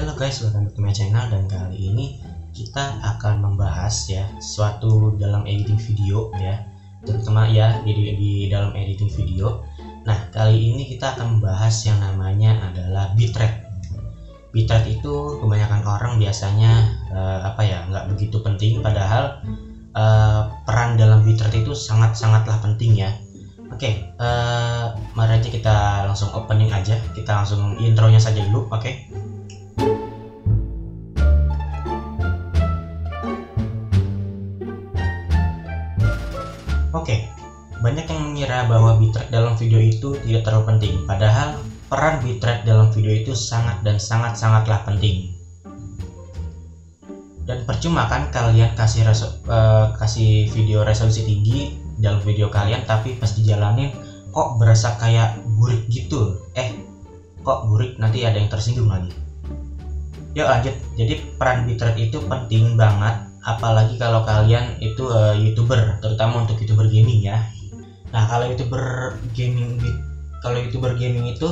Halo guys, welcome back to my channel, dan kali ini kita akan membahas ya sesuatu dalam editing video ya, terutama ya di dalam editing video. Nah, kali ini kita akan membahas yang namanya adalah bitrate. Bitrate itu kebanyakan orang biasanya nggak begitu penting, padahal peran dalam bitrate itu sangatlah penting ya. Oke, mari aja kita langsung opening aja, kita langsung intronya saja dulu. Oke, banyak yang mengira bahwa bitrate dalam video itu tidak terlalu penting, padahal peran bitrate dalam video itu sangatlah penting. Dan percuma kan kalian kasih video resolusi tinggi dalam video kalian, tapi pas dijalanin kok berasa kayak burik gitu. Kok burik, nanti ada yang tersinggung lagi. Yuk lanjut. Jadi peran bitrate itu penting banget, apalagi kalau kalian itu YouTuber, terutama untuk YouTuber gaming ya. Nah, kalau YouTuber gaming itu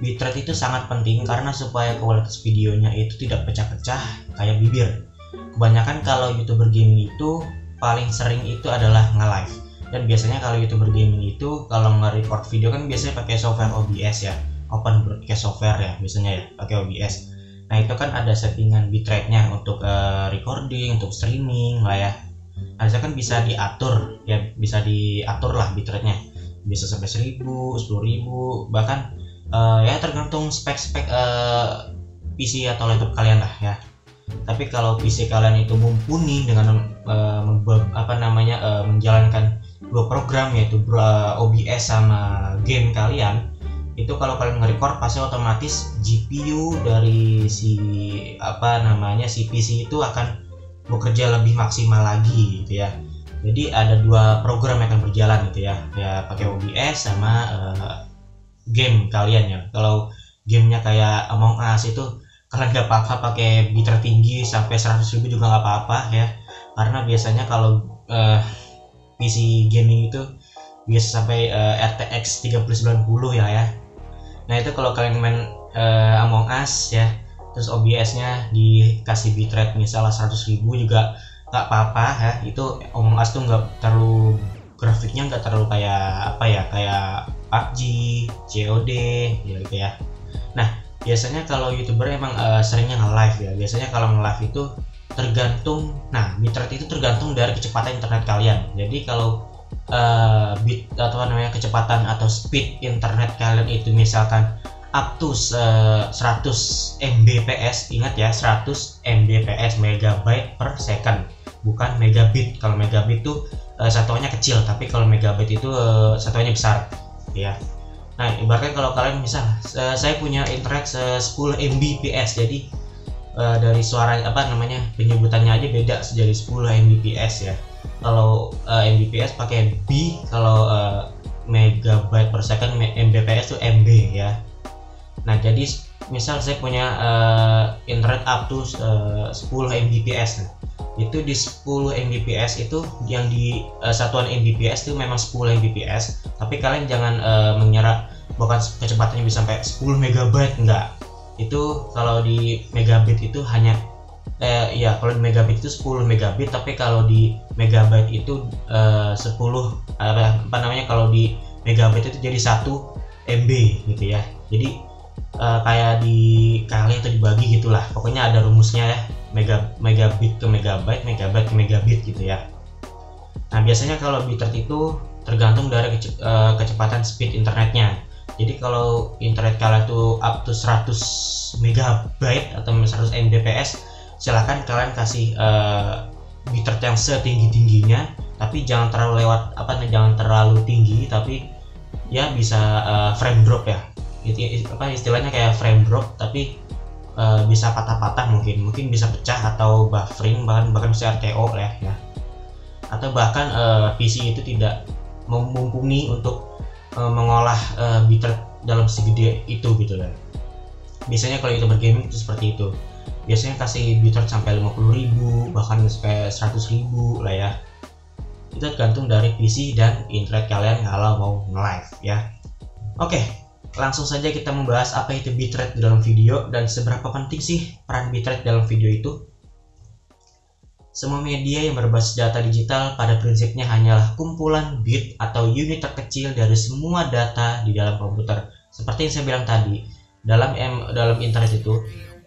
bitrate itu sangat penting karena supaya kualitas videonya itu tidak pecah-pecah kayak bibir. Kebanyakan kalau YouTuber gaming itu paling sering itu adalah nge-live. Dan biasanya kalau YouTuber gaming itu kalau nge-record video kan biasanya pakai software OBS ya, Open Broadcast Software ya, biasanya ya pakai OBS. Nah, itu kan ada settingan bitrate-nya untuk recording, untuk streaming lah ya. Nah, kan bisa diatur ya, bisa diatur lah bitrate-nya. Bisa sampai 1000, 10.000, bahkan ya tergantung spek-spek PC atau laptop kalian lah ya. Tapi kalau PC kalian itu mumpuni dengan menjalankan dua program, yaitu OBS sama game kalian, itu kalau kalian nge-record pasti otomatis GPU dari si PC itu akan bekerja lebih maksimal lagi gitu ya. Jadi ada dua program yang akan berjalan gitu ya, pakai OBS sama game kalian ya. Kalau gamenya kayak Among Us itu kalian nggak apa-apa pakai bitrate tinggi sampai 100.000 juga nggak apa-apa ya, karena biasanya kalau PC gaming itu biasa sampai RTX 3090 ya. Nah, itu kalau kalian main Among Us ya, terus OBS-nya dikasih bitrate misalnya 100.000 juga nggak apa-apa ya. Itu Among Us tuh nggak terlalu, grafiknya nggak terlalu kayak kayak PUBG, COD ya gitu ya. Nah, biasanya kalau YouTuber emang seringnya nge-live ya. Biasanya kalau nge-live itu tergantung, bitrate itu tergantung dari kecepatan internet kalian. Jadi kalau kecepatan atau speed internet kalian itu misalkan up to 100 Mbps, ingat ya, 100 Mbps, megabyte per second, bukan megabit. Kalau megabit itu satuannya kecil, tapi kalau megabit itu satuannya besar ya. Nah, ibaratnya kalau kalian misal saya punya internet 10 Mbps, jadi dari suara penyebutannya aja beda, jadi 10 Mbps ya. Kalau Mbps pakai B, kalau megabyte per second Mbps itu MB ya. Nah, jadi misal saya punya internet up to 10 Mbps. Itu di 10 Mbps itu yang di satuan Mbps itu memang 10 Mbps, tapi kalian jangan mengira bahkan kecepatannya bisa sampai 10 megabyte, enggak. Itu kalau di megabit itu hanya kalau di megabit itu 10 megabit, tapi kalau di megabyte itu 10 kalau di megabit itu jadi 1 MB gitu ya. Jadi kayak dikali atau dibagi gitulah, pokoknya ada rumusnya ya, megabit ke megabyte, megabyte ke megabit gitu ya. Nah, biasanya kalau bitrate itu tergantung dari kecepatan speed internetnya. Jadi kalau internet kalian tuh up to 100 megabyte atau 100 Mbps, silahkan kalian kasih bitrate yang setinggi-tingginya, tapi jangan terlalu jangan terlalu tinggi, tapi ya bisa frame drop ya. Istilahnya kayak frame drop, tapi bisa patah-patah, mungkin bisa pecah atau buffering, bahkan bisa RTO ya. Atau bahkan PC itu tidak mumpuni untuk mengolah bitrate dalam segede itu gitu lah. Biasanya kalau YouTuber gaming itu seperti itu. Biasanya kasih bitrate sampai 50.000, bahkan sampai 100.000 lah ya. Itu tergantung dari PC dan internet kalian kalau mau nge-live ya. Oke, langsung saja kita membahas apa itu bitrate di dalam video dan seberapa penting sih peran bitrate dalam video itu. Semua media yang berbasis data digital pada prinsipnya hanyalah kumpulan bit atau unit terkecil dari semua data di dalam komputer. Seperti yang saya bilang tadi, dalam internet itu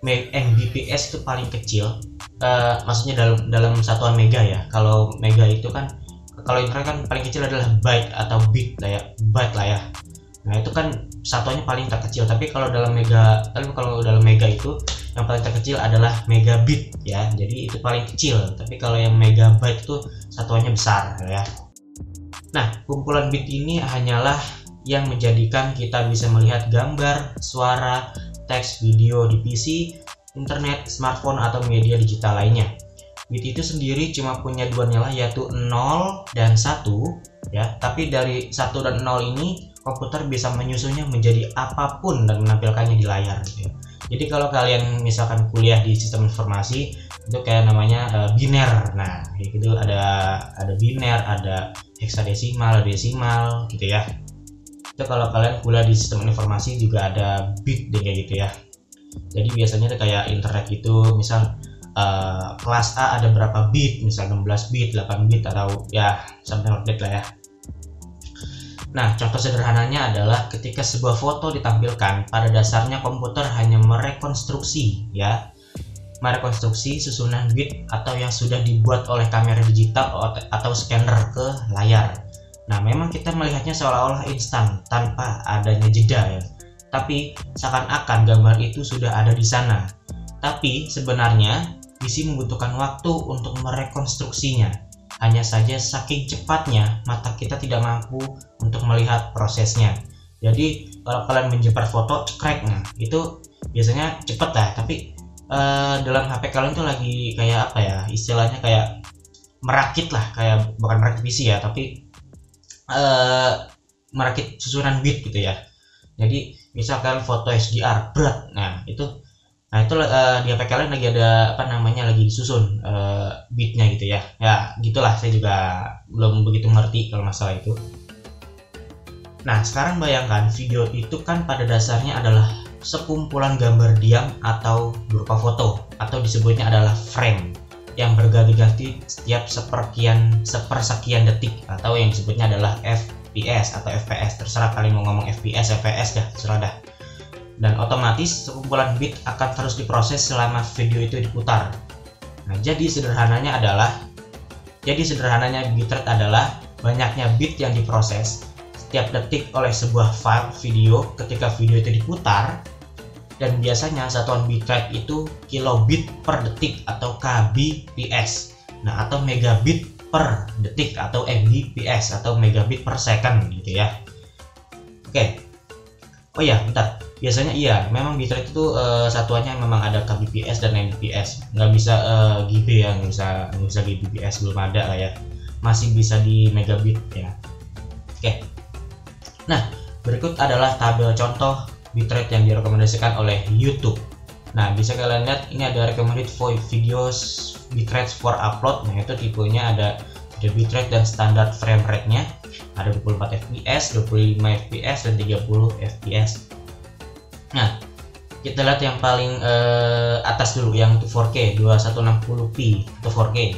Mbps itu paling kecil, maksudnya dalam satuan mega ya. Kalau mega itu kan, kalau internet kan paling kecil adalah byte atau bit lah ya, byte lah ya. Nah itu kan satuannya paling terkecil. Tapi kalau dalam mega itu yang paling terkecil adalah megabit ya. Jadi itu paling kecil. Tapi kalau yang megabyte itu satuannya besar ya. Nah kumpulan bit ini hanyalah yang menjadikan kita bisa melihat gambar, suara, teks, video di PC, internet, smartphone atau media digital lainnya. Bit itu sendiri cuma punya dua nilai, yaitu 0 dan 1 ya. Tapi dari 1 dan 0 ini komputer bisa menyusunnya menjadi apapun dan menampilkannya di layar gitu ya. Jadi kalau kalian misalkan kuliah di sistem informasi itu kayak namanya biner. Nah itu ada biner, ada heksadesimal, desimal gitu ya. Itu kalau kalian kuliah di sistem informasi juga ada bit deh kayak gitu ya. Jadi biasanya itu kayak internet gitu, misal kelas A ada berapa bit, misal 16 bit, 8 bit atau ya something like that lah ya. Nah, contoh sederhananya adalah ketika sebuah foto ditampilkan, pada dasarnya komputer hanya merekonstruksi susunan bit atau yang sudah dibuat oleh kamera digital atau scanner ke layar. Nah, memang kita melihatnya seolah-olah instan tanpa adanya jeda ya. Tapi seakan-akan gambar itu sudah ada di sana. Tapi sebenarnya PC membutuhkan waktu untuk merekonstruksinya. Hanya saja saking cepatnya mata kita tidak mampu untuk melihat prosesnya. Jadi kalau kalian menjepret foto cekrek, nah itu biasanya cepet lah. Tapi dalam HP kalian tuh lagi kayak apa ya, istilahnya kayak merakit lah, kayak bukan merakit PC ya, tapi merakit susunan bit gitu ya. Jadi misalkan foto HDR berat, nah itu di HP kalian lagi ada lagi disusun bitnya gitu ya. Ya gitulah, saya juga belum begitu ngerti kalau masalah itu. Nah sekarang bayangkan video itu kan pada dasarnya adalah sekumpulan gambar diam atau berupa foto, atau disebutnya adalah frame yang berganti-ganti setiap sepersekian detik, atau yang disebutnya adalah FPS atau FPS. Terserah kalian mau ngomong FPS, FPS dah, terserah dah. Dan otomatis sekumpulan bit akan terus diproses selama video itu diputar. Nah, jadi sederhananya bitrate adalah banyaknya bit yang diproses setiap detik oleh sebuah file video ketika video itu diputar. Dan biasanya satuan bitrate itu kilobit per detik atau kbps. Nah, atau megabit per detik atau mbps atau megabit per second gitu ya. Oke. Oh ya, bentar. Biasanya iya, memang bitrate itu satuannya memang ada kbps dan mbps. Nggak bisa GB ya, nggak bisa gbps, belum ada lah ya. Masih bisa di megabit ya. Oke. Nah, berikut adalah tabel contoh bitrate yang direkomendasikan oleh YouTube. Nah, bisa kalian lihat ini ada recommended for videos bitrate for upload. Nah, itu tipenya ada bitrate dan standar frame rate-nya. Ada 24 fps, 25 fps dan 30 fps. Nah, kita lihat yang paling atas dulu, yang itu 4K 2160p atau 4K.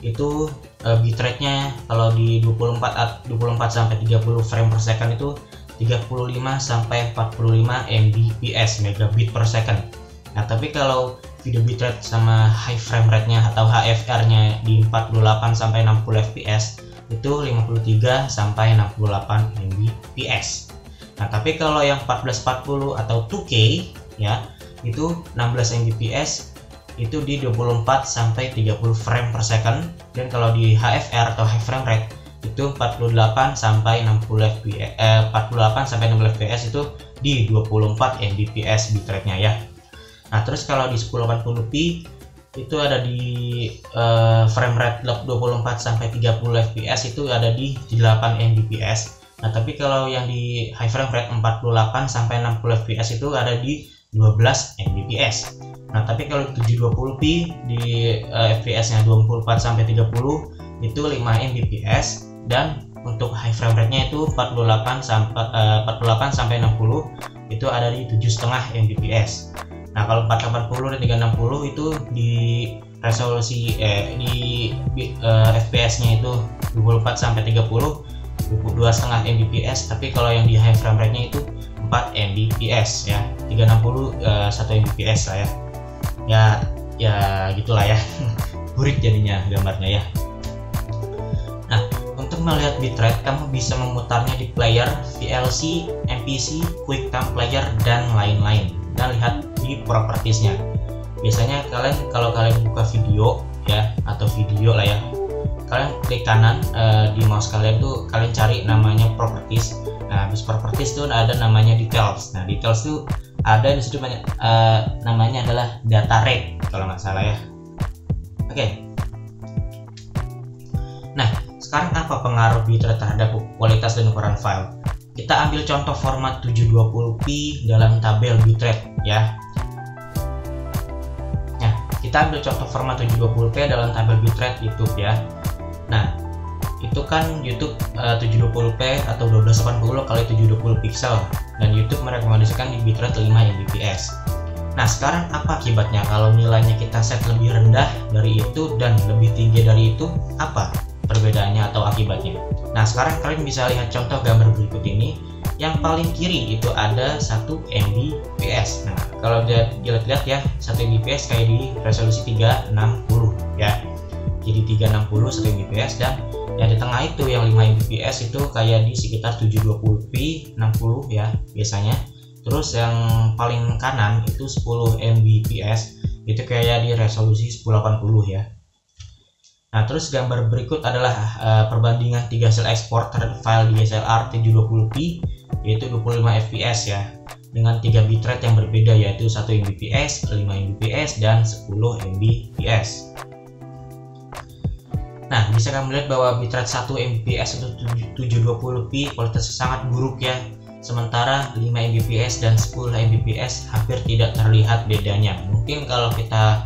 Itu bitrate-nya kalau di 24 sampai 30 frame per second itu 35 sampai 45 mbps, megabit per second. Nah, tapi kalau video bitrate sama high frame rate-nya atau HFR-nya di 48 sampai 60 fps itu 53 sampai 68 mbps. Nah, tapi kalau yang 1440 atau 2K ya, itu 16 mbps itu di 24 sampai 30 frame per second, dan kalau di HFR atau high frame rate itu 48 sampai 60 fps 48 sampai 60 fps itu di 24 mbps bitrate-nya ya. Nah, terus kalau di 1080p itu ada di frame rate 24 sampai 30 fps itu ada di 8 mbps. Nah, tapi kalau yang di high frame rate 48 sampai 60 fps itu ada di 12 mbps. Nah, tapi kalau 720p di fps-nya 24 sampai 30 itu 5 mbps, dan untuk high frame rate-nya itu 48 sampai 60 itu ada di 7,5 Mbps. Nah kalau 480 dan 360 itu di resolusi FPS-nya itu 24 sampai 30 2,5 Mbps, tapi kalau yang di high frame rate-nya itu 4 Mbps ya. 360 1 Mbps lah ya gitulah ya. Burik jadinya gambarnya ya. Nah, untuk melihat bitrate kamu bisa memutarnya di player, VLC, MPC, QuickTime Player dan lain-lain. Dan lihat di propertiesnya. Biasanya kalau kalian buka video ya, atau video lah ya, kalian klik kanan di mouse kalian tuh kalian cari namanya properties. Nah habis properties tuh ada namanya details. Nah details tuh ada di situ banyak namanya adalah data rate kalau nggak salah ya. Oke. Nah sekarang apa pengaruh bitrate terhadap kualitas dan ukuran file? Kita ambil contoh format 720p dalam tabel bitrate ya. Kita ambil contoh format 720p dalam tabel bitrate YouTube ya. Nah, itu kan YouTube 720p atau 1280 kali 720 pixel dan YouTube merekomendasikan di bitrate 5 Mbps. Nah, sekarang apa akibatnya kalau nilainya kita set lebih rendah dari itu dan lebih tinggi dari itu? Apa perbedaannya atau akibatnya? Nah, sekarang kalian bisa lihat contoh gambar berikut ini. Yang paling kiri itu ada 1 Mbps. Nah, kalau dilihat ya, 1 Mbps kayak di resolusi 360 ya. Jadi 360 1 Mbps, dan yang di tengah itu yang 5 Mbps itu kayak di sekitar 720p 60 ya biasanya. Terus yang paling kanan itu 10 Mbps itu kayak di resolusi 1080 ya. Nah, terus gambar berikut adalah perbandingan 3 hasil ekspor terhadap file DSLR 720p yaitu 25 fps ya, dengan 3 bitrate yang berbeda yaitu 1 Mbps, 5 Mbps, dan 10 Mbps. Nah, bisa kamu lihat bahwa bitrate 1 Mbps untuk 720p kualitasnya sangat buruk ya, sementara 5 Mbps dan 10 Mbps hampir tidak terlihat bedanya. Mungkin kalau kita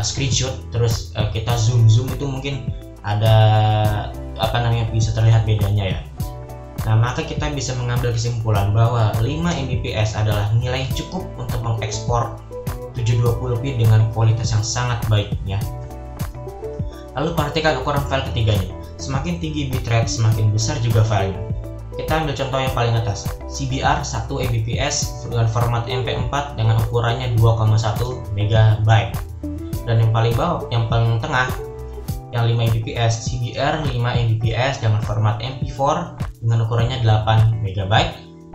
screenshot terus kita zoom itu mungkin ada bisa terlihat bedanya ya. Nah, maka kita bisa mengambil kesimpulan bahwa 5 Mbps adalah nilai yang cukup untuk mengekspor 720p dengan kualitas yang sangat baik ya. Lalu perhatikan ukuran file ketiganya. Semakin tinggi bitrate, semakin besar juga filenya. Kita ambil contoh yang paling atas, CBR 1 Mbps dengan format MP4 dengan ukurannya 2,1 MB. Dan yang paling bawah, yang paling tengah, yang 5 Mbps, CBR 5 Mbps dengan format MP4 dengan ukurannya 8 MB.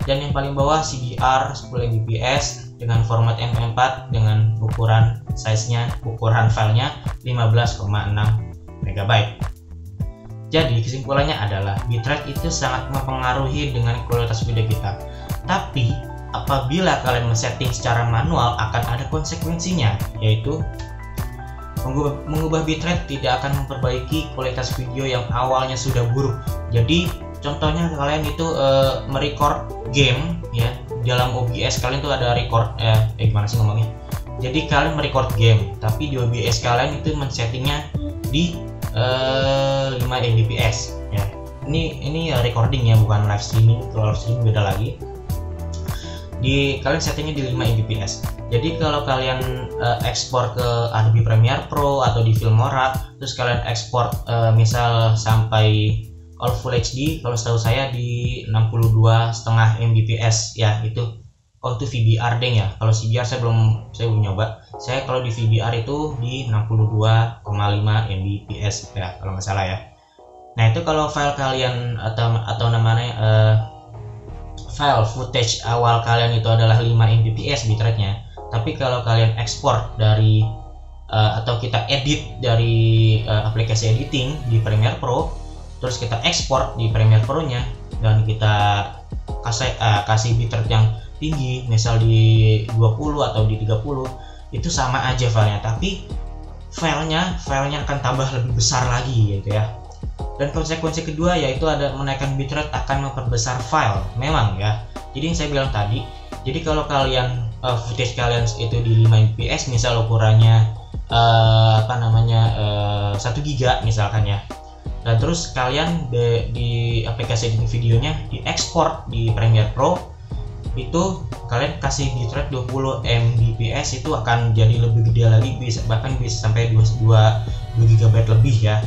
Dan yang paling bawah CBR 10 Mbps dengan format MP4 dengan ukuran filenya 15,6 MB. Jadi kesimpulannya adalah bitrate itu sangat mempengaruhi dengan kualitas video kita. Tapi apabila kalian men-setting secara manual akan ada konsekuensinya, yaitu mengubah bitrate tidak akan memperbaiki kualitas video yang awalnya sudah buruk. Jadi contohnya kalian itu merecord game ya, dalam OBS kalian tuh ada record gimana sih ngomongnya. Jadi kalian merecord game, tapi di OBS kalian itu men-settingnya di 5 Mbps ya. Ini recording ya, bukan live streaming. Kalau live streaming beda lagi. Kalian settingnya di 5 Mbps. Jadi kalau kalian ekspor ke Adobe Premiere Pro atau di Filmora, terus kalian ekspor misal sampai All Full HD, kalau setahu saya di 62,5 Mbps ya itu. Oh itu VBR deh ya. Kalau CBR saya belum nyoba. Saya kalau di VBR itu di 62,5 Mbps ya kalau nggak salah ya. Nah itu kalau file kalian atau namanya file footage awal kalian itu adalah 5 Mbps bitrate-nya. Tapi kalau kalian ekspor dari atau kita edit dari aplikasi editing di Premiere Pro, terus kita ekspor di Premiere Pro-nya dan kita kasih bitrate yang tinggi, misal di 20 atau di 30, itu sama aja filenya, tapi filenya akan tambah lebih besar lagi gitu ya. Dan konsekuensi kedua yaitu ada menaikkan bitrate akan memperbesar file, memang ya. Jadi yang saya bilang tadi, jadi kalau kalian footage kalian itu di 5 Mbps, misal ukurannya 1 GB misalkan ya. Dan terus kalian di aplikasi editing videonya diekspor di Premiere Pro itu kalian kasih bitrate 20 Mbps itu akan jadi lebih gede lagi, bahkan bisa sampai 2 GB lebih ya.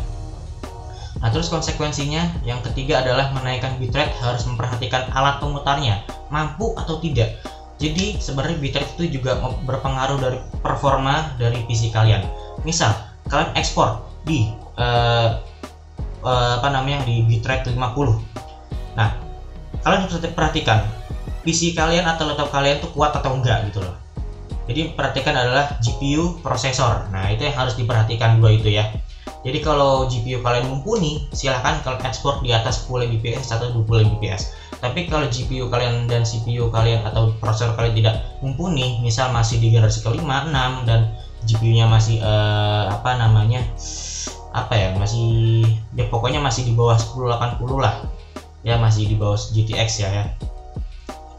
Nah, terus konsekuensinya yang ketiga adalah menaikkan bitrate harus memperhatikan alat pemutarnya mampu atau tidak. Jadi sebenarnya bitrate itu juga berpengaruh dari performa dari PC kalian. Misal kalian ekspor di di bitrate 50. Nah, kalian harus perhatikan PC kalian atau laptop kalian tuh kuat atau enggak gitu loh. Jadi perhatikan adalah GPU, prosesor. Nah, itu yang harus diperhatikan dua itu ya. Jadi kalau GPU kalian mumpuni, silahkan kalian ekspor di atas 10 Mbps atau 20 Mbps. Tapi kalau GPU kalian dan CPU kalian atau prosesor kalian tidak mumpuni, misal masih di generasi ke-5, 6 dan GPU-nya masih pokoknya masih di bawah 1080 lah. Ya, masih di bawah GTX ya.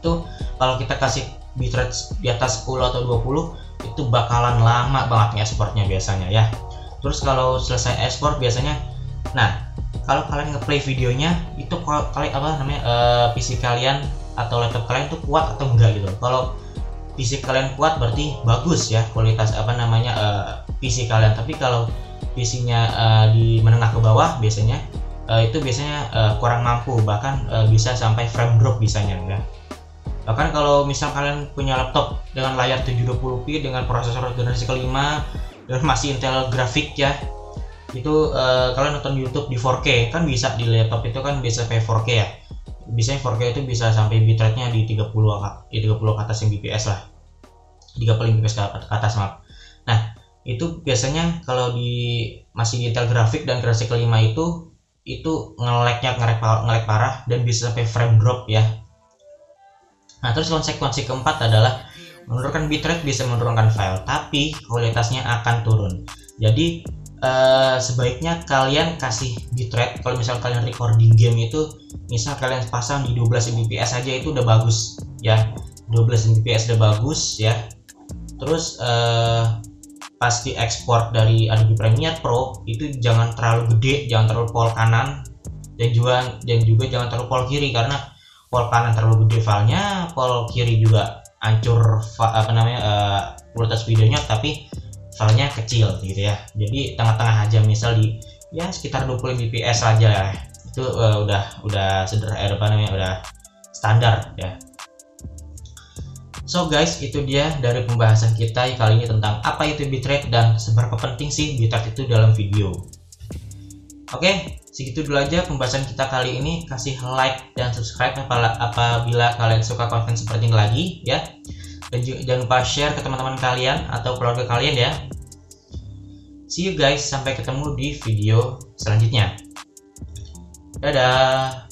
Itu kalau kita kasih bitrate di atas 10 atau 20 itu bakalan lama banget ekspornya biasanya ya. Terus kalau selesai ekspor biasanya, nah kalau kalian ngeplay videonya itu kalian PC kalian atau laptop kalian tuh kuat atau enggak gitu. Kalau PC kalian kuat berarti bagus ya kualitas PC kalian. Tapi kalau PC-nya di menengah ke bawah biasanya itu biasanya kurang mampu, bahkan bisa sampai frame drop bisanya ya. Bahkan kalau misal kalian punya laptop dengan layar 720p dengan prosesor generasi ke-5 dan masih Intel grafik ya, itu kalian nonton YouTube di 4K kan bisa, di laptop itu kan bisa kayak 4K ya. Biasanya 4K itu bisa sampai bitrate-nya di 30 ke atas Mbps lah. 30 Mbps ke atas maaf. Nah, itu biasanya kalau masih di Intel grafik dan generasi ke-5 itu nge-lag parah dan bisa sampai frame drop ya. Nah, terus konsekuensi keempat adalah menurunkan bitrate bisa menurunkan file, tapi kualitasnya akan turun. Jadi sebaiknya kalian kasih bitrate kalau misal kalian recording game itu, misal kalian pasang di 12 Mbps aja itu udah bagus ya. 12 Mbps udah bagus ya. Terus pas diekspor dari Adobe Premiere Pro itu jangan terlalu gede, jangan terlalu pol kanan dan juga jangan terlalu pol kiri, karena pol kanan terlalu gede filenya, pol kiri juga hancur kualitas videonya tapi filenya kecil gitu ya. Jadi tengah-tengah aja, misal di ya sekitar 20 Mbps aja ya. Itu udah sederhana udah standar ya. So guys, itu dia dari pembahasan kita kali ini tentang apa itu bitrate dan seberapa penting sih bitrate itu dalam video. Oke, segitu dulu aja pembahasan kita kali ini. Kasih like dan subscribe apabila kalian suka konten seperti ini lagi ya. Dan jangan lupa share ke teman-teman kalian atau keluarga kalian ya. See you guys, sampai ketemu di video selanjutnya. Dadah.